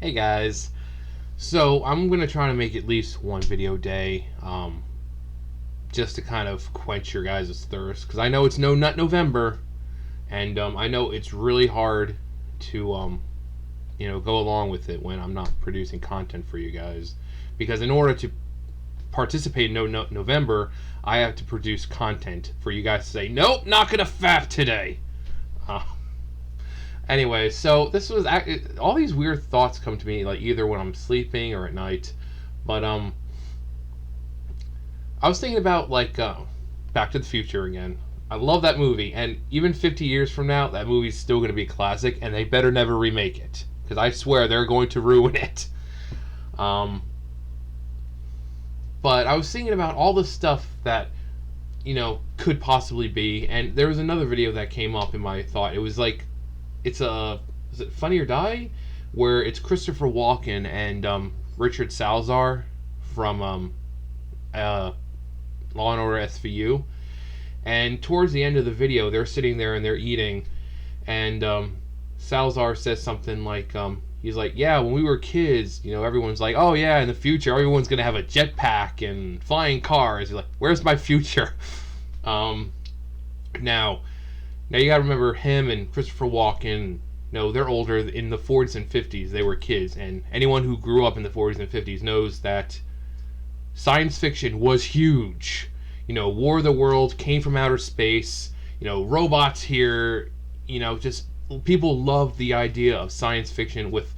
Hey guys, so I'm gonna try to make at least one video a day, just to kind of quench your guys' thirst, because I know it's no nut November, and I know it's really hard to go along with it when I'm not producing content for you guys, because in order to participate in No Nut November, I have to produce content for you guys to say, nope, not gonna fap today. Uh, Anyway, so this was all these weird thoughts come to me, like either when I'm sleeping or at night. But I was thinking about Back to the Future again. I love that movie, and even 50 years from now, that movie's still going to be a classic, and they better never remake it, because I swear they're going to ruin it. But I was thinking about all the stuff that could possibly be, and there was another video that came up in my thought. It was like is it Funny or Die, where it's Christopher Walken and Richard Salzer from Law and Order SVU, and towards the end of the video, they're sitting there and they're eating, and Salzer says something like, he's like, yeah, when we were kids, everyone's like, oh yeah, in the future, everyone's gonna have a jetpack and flying cars. He's like, where's my future? Now you gotta remember him and Christopher Walken. They're older. In the 40s and 50s, they were kids, and anyone who grew up in the 40s and 50s knows that science fiction was huge. War of the Worlds came from outer space. Robots here. Just people loved the idea of science fiction with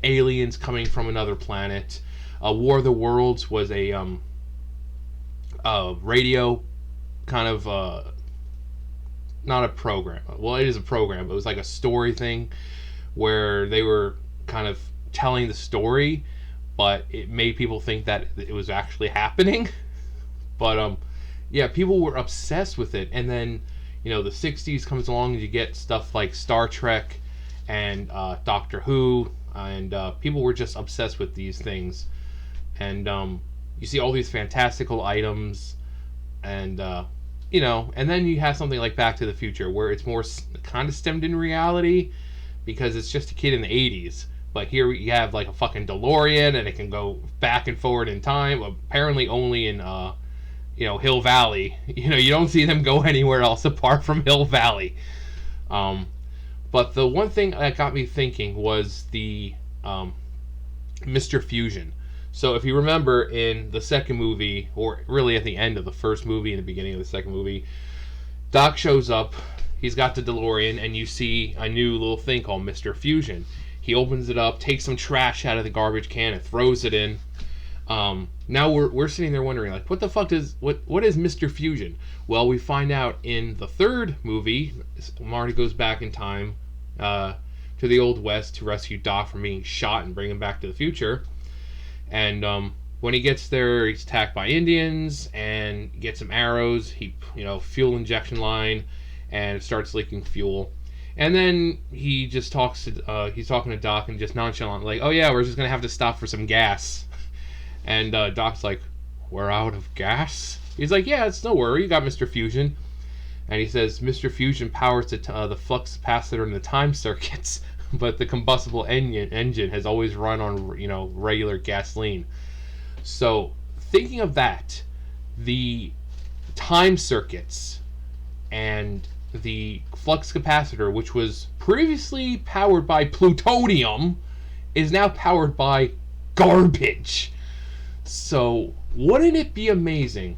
aliens coming from another planet. War of the Worlds was a radio kind of. Not a program. Well, it is a program, but it was like a story thing where they were kind of telling the story, but it made people think that it was actually happening. But yeah, people were obsessed with it. And then the 60s comes along and you get stuff like Star Trek and Doctor Who, and people were just obsessed with these things. And you see all these fantastical items, and and then you have something like Back to the Future, where it's more kind of stemmed in reality, because it's just a kid in the 80s. But here you have like a fucking DeLorean, and it can go back and forward in time. Apparently only in Hill Valley. You don't see them go anywhere else apart from Hill Valley. But the one thing that got me thinking was the Mr. Fusion. So if you remember in the second movie, or really at the end of the first movie and the beginning of the second movie, Doc shows up, he's got the DeLorean, and you see a new little thing called Mr. Fusion. He opens it up, takes some trash out of the garbage can and throws it in. Now we're sitting there wondering, like, what the fuck what is Mr. Fusion? Well, we find out in the third movie, Marty goes back in time to the Old West to rescue Doc from being shot and bring him back to the future. And when he gets there, he's attacked by Indians and gets some arrows. He, fuel injection line, and it starts leaking fuel. And then he just he's talking to Doc and just nonchalant, like, oh yeah, we're just gonna have to stop for some gas. And Doc's like, we're out of gas? He's like, yeah, it's no worry, you got Mr. Fusion. And he says, Mr. Fusion powers the flux capacitor and the time circuits. But the combustible engine has always run on regular gasoline. So thinking of that, the time circuits and the flux capacitor, which was previously powered by plutonium, is now powered by garbage. So wouldn't it be amazing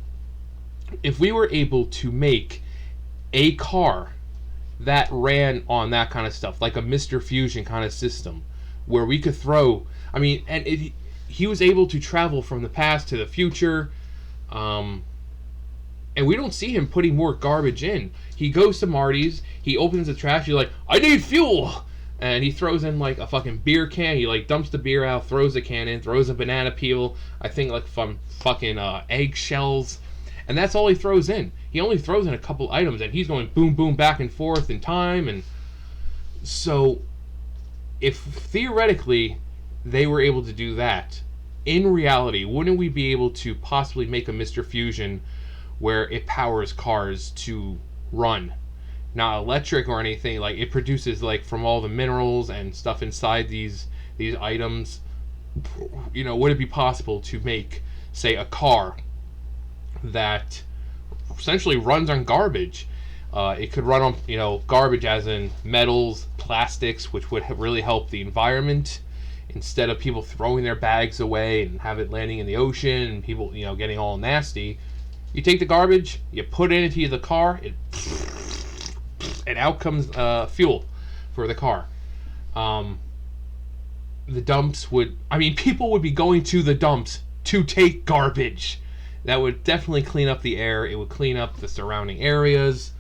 if we were able to make a car that ran on that kind of stuff, like a Mr. Fusion kind of system, where we could throw, he was able to travel from the past to the future, and we don't see him putting more garbage in. He goes to Marty's, he opens the trash, he's like, I need fuel! And he throws in like a fucking beer can, he like dumps the beer out, throws the can in, throws a banana peel, I think like from fucking eggshells, and that's all he throws in. He only throws in a couple items, and he's going boom, boom, back and forth in time. And so, if theoretically they were able to do that, in reality, wouldn't we be able to possibly make a Mr. Fusion where it powers cars to run? Not electric or anything, like it produces like from all the minerals and stuff inside these these items, would it be possible to make, say, a car that essentially runs on garbage? It could run on, garbage as in metals, plastics, which would really help the environment. Instead of people throwing their bags away and have it landing in the ocean and people, getting all nasty, you take the garbage, you put it into the car, and out comes fuel for the car. The dumps people would be going to the dumps to take garbage. That would definitely clean up the air. It would clean up the surrounding areas.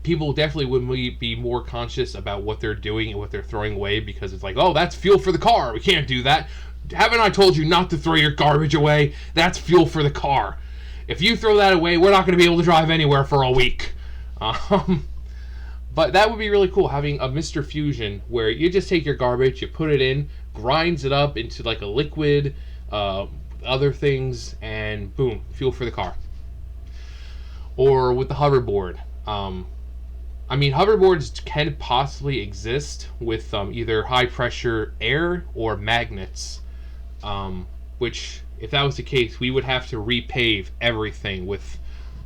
People definitely would be more conscious about what they're doing and what they're throwing away, because it's like, oh, that's fuel for the car. We can't do that. Haven't I told you not to throw your garbage away? That's fuel for the car. If you throw that away, we're not going to be able to drive anywhere for a week. But that would be really cool, having a Mr. Fusion where you just take your garbage, you put it in, grinds it up into like a liquid, other things, and boom, fuel for the car. Or with the hoverboard. Hoverboards can possibly exist with either high pressure air or magnets, which, if that was the case, we would have to repave everything with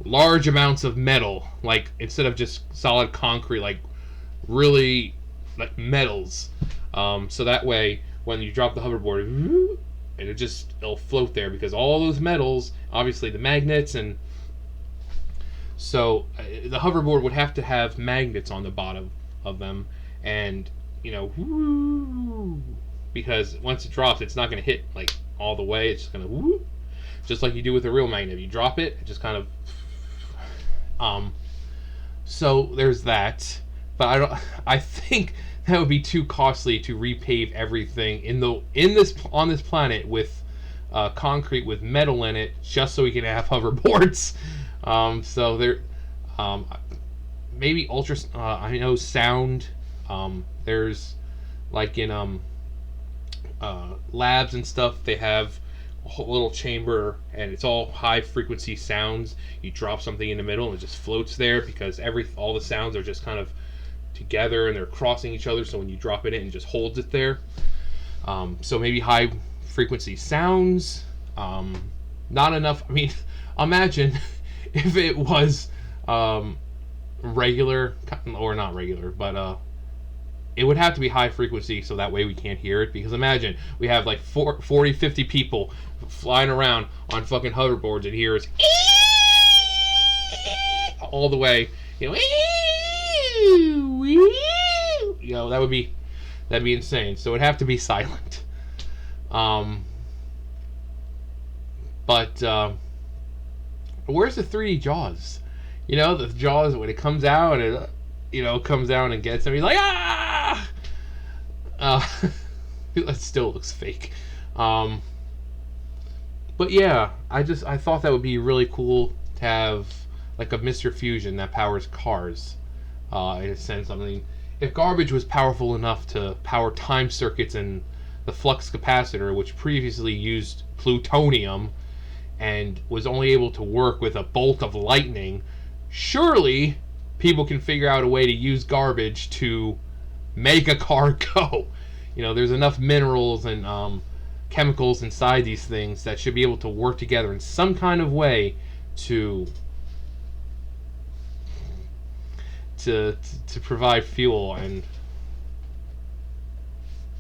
large amounts of metal, like instead of just solid concrete, like really like metals. So that way, when you drop the hoverboard, it'll float there, because all those metals, obviously the magnets, and so the hoverboard would have to have magnets on the bottom of them, and because once it drops, it's not going to hit like all the way. It's just going to just like you do with a real magnet. You drop it, it just kind of so there's that. But I think that would be too costly to repave everything on this planet with concrete with metal in it, just so we can have hoverboards. So there, maybe I know sound. There's like in labs and stuff, they have a whole little chamber, and it's all high frequency sounds. You drop something in the middle, and it just floats there, because all the sounds are just kind of together and they're crossing each other. So when you drop it in, it just holds it there. So maybe high frequency sounds. Not enough. Imagine if it was regular, or not regular, but it would have to be high frequency, so that way we can't hear it. Because imagine we have like 40, 50 people flying around on fucking hoverboards, and here's all the way, that'd be insane. So it'd have to be silent. But where's the 3D Jaws? The Jaws, when it comes out, and it comes down and gets him, he's like, ah! It still looks fake. But yeah, I thought that would be really cool to have like a Mr. Fusion that powers cars. In a sense, if garbage was powerful enough to power time circuits and the flux capacitor, which previously used plutonium and was only able to work with a bolt of lightning, surely people can figure out a way to use garbage to make a car go. There's enough minerals and chemicals inside these things that should be able to work together in some kind of way to provide fuel. And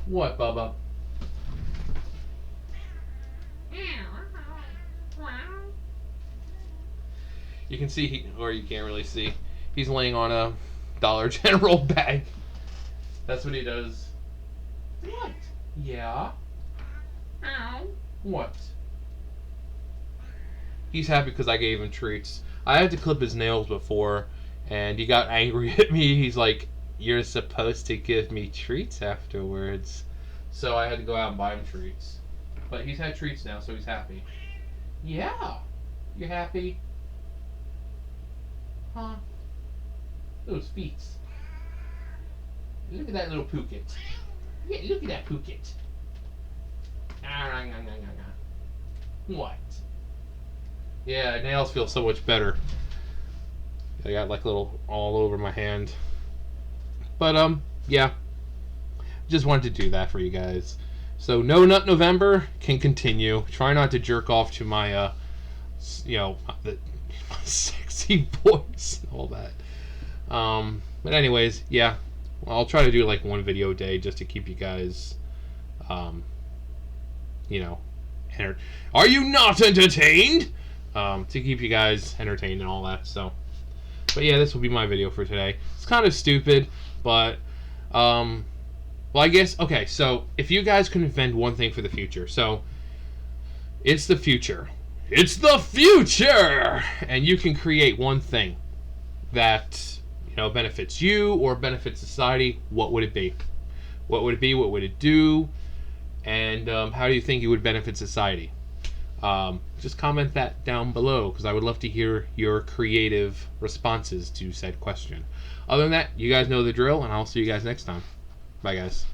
what, Bubba? You can see, or you can't really see, he's laying on a Dollar General bag. That's what he does. What? Yeah? Ow. What? He's happy because I gave him treats. I had to clip his nails before, and he got angry at me. He's like, you're supposed to give me treats afterwards. So I had to go out and buy him treats. But he's had treats now, so he's happy. Yeah. You happy? Huh? Those feet. Look at that little Phuket. Yeah, look at that Phuket. What? Yeah, nails feel so much better. I got like little all over my hand. But yeah. just wanted to do that for you guys. So No Nut November can continue. Try not to jerk off to my, the sexy voice and all that. But anyways, yeah, I'll try to do like one video a day just to keep you guys, are you not entertained? To keep you guys entertained and all that. So, but yeah, this will be my video for today. It's kind of stupid, but well, I guess, okay, so if you guys could invent one thing for the future, so it's the future. It's the future! And you can create one thing that, benefits you or benefits society. What would it be? What would it be? What would it do? And how do you think it would benefit society? Just comment that down below, because I would love to hear your creative responses to said question. Other than that, you guys know the drill, and I'll see you guys next time. Bye, guys.